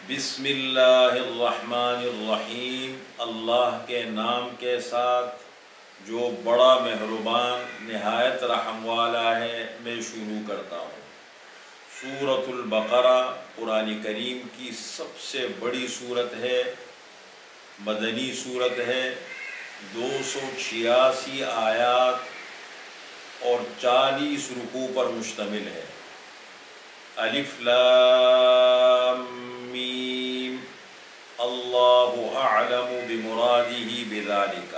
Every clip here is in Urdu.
بسم اللہ الرحمن الرحیم، اللہ کے نام کے ساتھ جو بڑا مہربان نہایت رحم والا ہے، میں شروع کرتا ہوں۔ سورۃ البقرہ قرآن کریم کی سب سے بڑی سورت ہے، مدنی سورت ہے، 286 آیات اور 40 رکوع پر مشتمل ہے۔ الف لام میم، اللہ اعلم بمرادہ بذالک،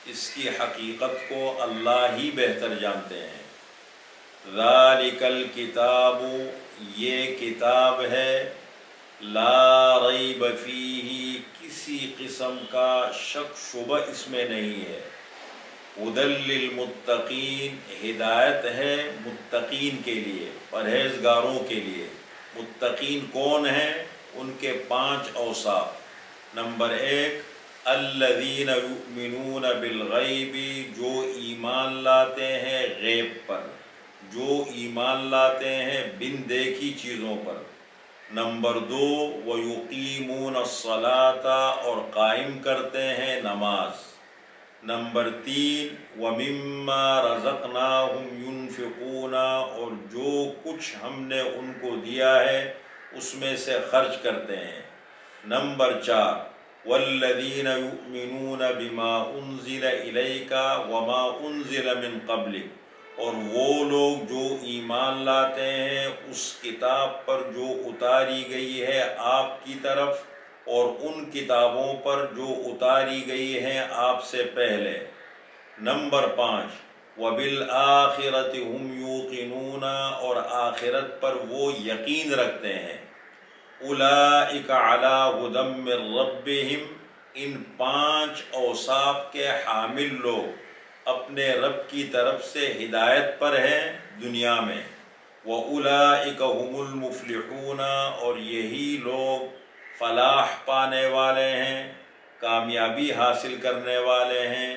اس کی حقیقت کو اللہ ہی بہتر جانتے ہیں۔ ذالک الکتاب، یہ کتاب ہے، لا ریب فیہ، کسی قسم کا شک شبہ اس میں نہیں ہے۔ ھدی للمتقین، ہدایت ہے متقین کے لیے، پرہیزگاروں کے لیے۔ متقین کون ہیں؟ ان کے 5 اوصاف۔ نمبر 1، الذین یؤمنون بالغیب، جو ایمان لاتے ہیں غیب پر، جو ایمان لاتے ہیں بن دیکھی چیزوں پر۔ نمبر 2، ویقیمون الصلاۃ، اور قائم کرتے ہیں نماز۔ نمبر 3، وَمِمَّا رَزَقْنَاهُمْ يُنْفِقُونَ، اور جو کچھ ہم نے ان کو دیا ہے اس میں سے خرچ کرتے ہیں۔ نمبر 4، وَالَّذِينَ يُؤْمِنُونَ بِمَا أُنزِلَ إِلَيْكَ وَمَا أُنزِلَ مِن قَبْلِكَ، اور وہ لوگ جو ایمان لاتے ہیں اس کتاب پر جو اتاری گئی ہے آپ کی طرف، اور ان کتابوں پر جو اتاری گئی ہیں آپ سے پہلے۔ نمبر 5، وَبِالْآخِرَةِ هُمْ يُوقِنُونَ، اور آخرت پر وہ یقین رکھتے ہیں۔ أُولَئِكَ عَلَىٰ هُدًى مِّن رَّبِّهِمْ، ان 5 اوصاف کے حامل لوگ اپنے رب کی طرف سے ہدایت پر ہیں دنیا میں۔ وَأُولَئِكَ هُمُ الْمُفْلِحُونَ، اور یہی لوگ فلاح پانے والے ہیں، کامیابی حاصل کرنے والے ہیں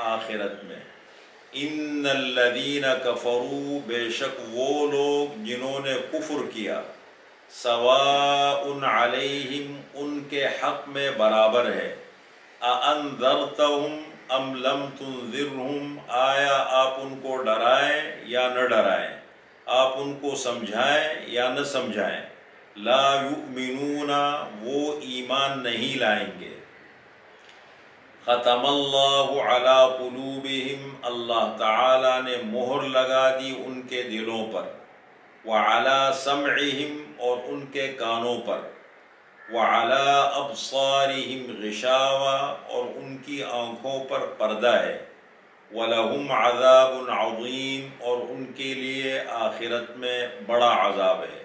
آخرت میں۔ ان الذین کفروا، بے شک وہ لوگ جنہوں نے کفر کیا، سواء علیہم، ان کے حق میں برابر ہے۔ اانذرتہم ام لم تنذرہم، آیا آپ ان کو ڈرائیں یا نہ ڈرائیں، آپ ان کو سمجھائیں یا نہ سمجھائیں۔ لا یؤمنون، وہ ایمان نہیں لائیں گے۔ ختم اللہ علی قلوبہم، اللہ تعالیٰ نے مہر لگا دی ان کے دلوں پر۔ وعلی سمعہم، اور ان کے کانوں پر۔ وعلی ابصارہم غشاوہ، اور ان کی آنکھوں پر پردہ ہے۔ وَلَهُمْ عَذَابٌ عَظِيمٌ، اور ان کے لیے آخرت میں بڑا عذاب ہے۔